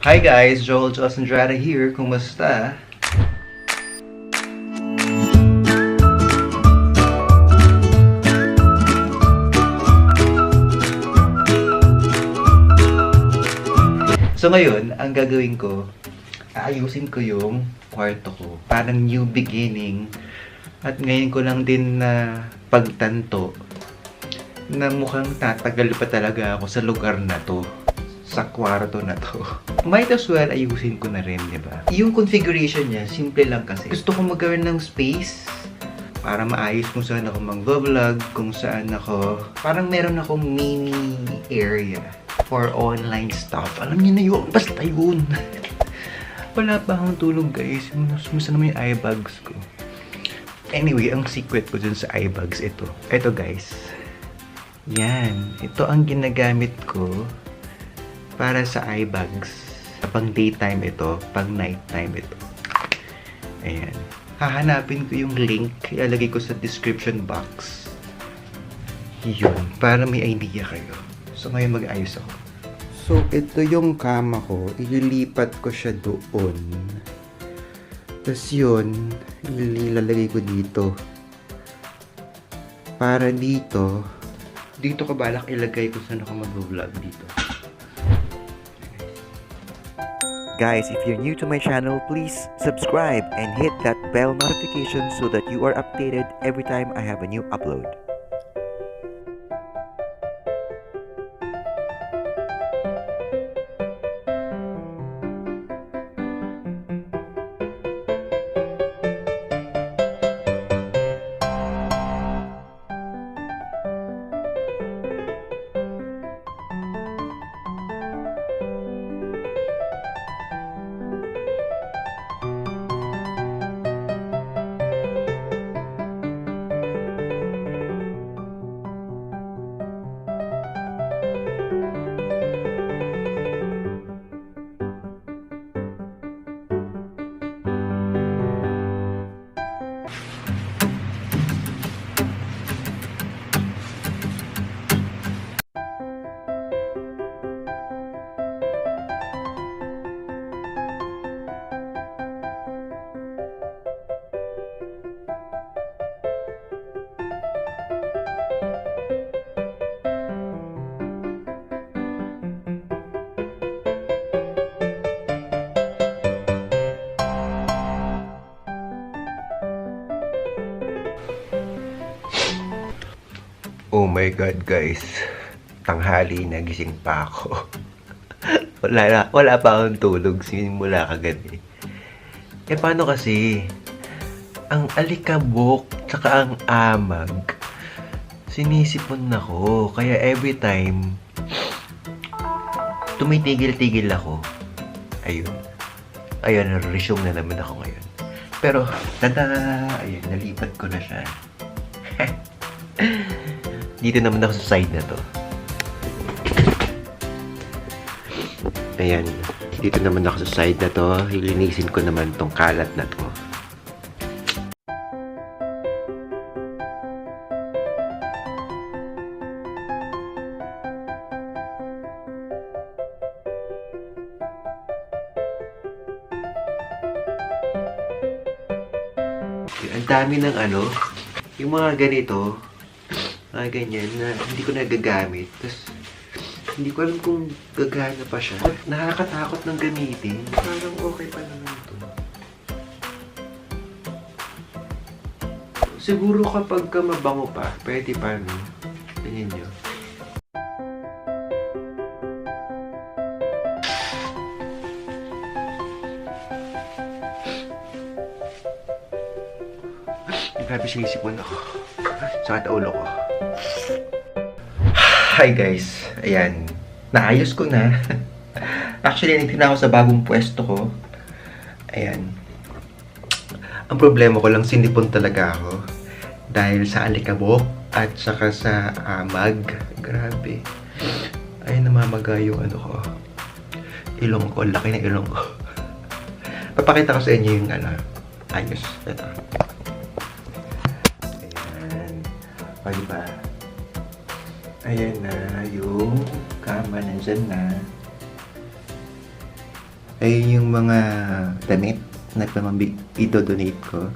Hi guys, Joel Andrada here. Kumusta? So ngayon, ang gagawin ko, aayusin ko yung kwarto ko. Parang new beginning. At ngayon ko lang din na pagtanto na mukhang tatagal pa talaga ako sa lugar na to. Sa kwarto na to. Might as well ayusin ko na rin, di ba? Yung configuration niya, simple lang kasi. Gusto ko magkaroon ng space para maayos kung saan ako mag-vlog, kung saan ako... Parang meron akong mini area for online stuff. Alam niyo na yun, basta yun. Wala pa akong tulog guys. Musta naman yung eye bags ko. Anyway, ang secret ko dun sa eye bags, ito. Ito guys. Yan. Ito ang ginagamit ko para sa eye bags. Pang daytime ito, pang nighttime ito. Ayan. Hahanapin ko yung link, ilalagay ko sa description box. Yun, para may idea kayo. So ngayon mag-ayos ako. So ito yung kama ko, ililipat ko siya doon. Tapos yun, ilalagay ko dito. Para dito ko balak ilagay kung saan ako mag-vlog dito. Guys, if you're new to my channel, please subscribe and hit that bell notification so that you are updated every time I have a new upload. Oh my God guys, tanghali na gising pa ako. wala pa akong tulog simula kagabi. Eh paano kasi, ang alikabok tsaka ang amag, sinisipon ako. Kaya every time, tumitigil-tigil ako. Ayun, resume na naman ako ngayon. Pero, tada! Ayun, nalipat ko na siya. Dito naman ako sa side na to. Ayan. Dito naman ako sa side na to. Hilinisin ko naman tong kalat na to. Ang dami ng yung mga ganito, mga ganyan na hindi ko nagagamit. Tapos, hindi ko alam kung gagana pa siya. Nakakatakot ng gamitin. Parang okay pa naman ito. Siguro kapag mabango pa, pwede pa, no? Ganyan nyo. Grabe sinisipon ako. Sakit ulo ko. Hi guys. Ayan. Naayos ko na. Actually, nandito na ako sa bagong pwesto ko. Ayan. Ang problema ko lang, sinipon talaga ako. Dahil sa alikabok at saka sa amag. Grabe. Ay, namamaga yung ko. Ilong ko. Laki ng ilong ko. Papakita ko sa inyo yung ayos. Ito. O, diba? Ayan na, yung kama nandyan na. Ayun yung mga damit na i-donate ko.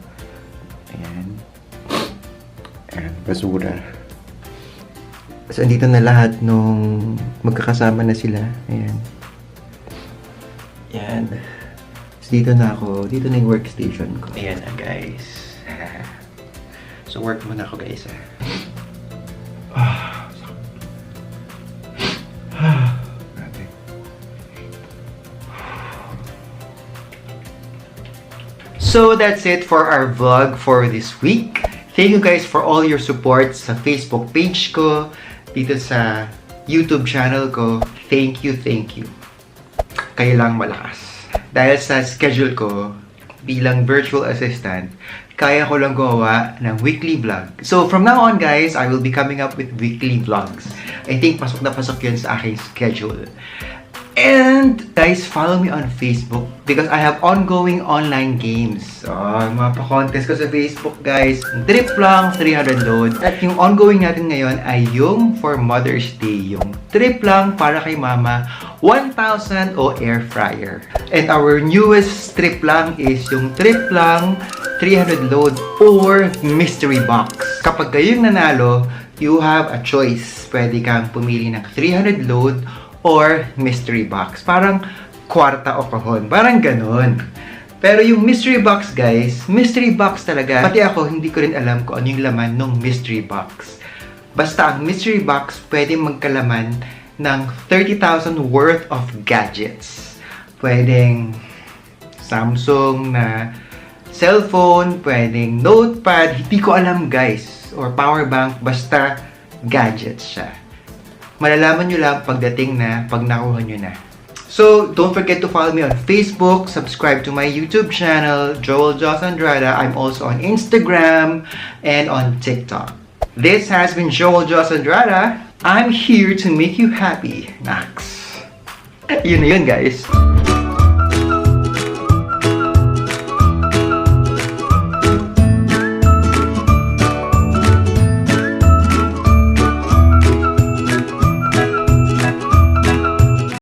Ayan. Ayan, basura. So, andito na lahat nung magkakasama na sila. Ayan. Ayan. So, dito na ako. Dito na yung workstation ko. Ayan na, guys. So, work muna ako, guys. So, that's it for our vlog for this week. Thank you guys for all your support sa Facebook page ko, dito sa YouTube channel ko. Thank you, thank you. Kayo lang malakas. Dahil sa schedule ko, bilang virtual assistant, kaya ko lang gumawa ng weekly vlog. So, from now on guys, I will be coming up with weekly vlogs. I think pasok na pasok yun sa aking schedule. And guys, follow me on Facebook because I have ongoing online games. Mga pa-contest ko sa Facebook, guys. Trip lang, 300 load. At yung ongoing natin ngayon ay yung for Mother's Day. Yung trip lang para kay mama, 1,000 o air fryer. And our newest trip lang is yung trip lang, 300 load or mystery box. Kapag kayong nanalo, you have a choice. Pwede kang pumili ng 300 load or mystery box. Parang kwarta o kahon. Parang ganun. Pero yung mystery box, guys, mystery box talaga. Pati ako, hindi ko rin alam kung ano yung laman ng mystery box. Basta ang mystery box, pwede magkalaman ng 30,000 worth of gadgets. Pwedeng Samsung na cellphone, pwedeng notepad, hindi ko alam, guys. Or power bank, basta gadgets siya. Malalaman nyo lang pagdating na pag nakuha nyo na. So, don't forget to follow me on Facebook, subscribe to my YouTube channel, Andrada. I'm also on Instagram and on TikTok. This has been Andrada. I'm here to make you happy, Max. Yun na yun, guys.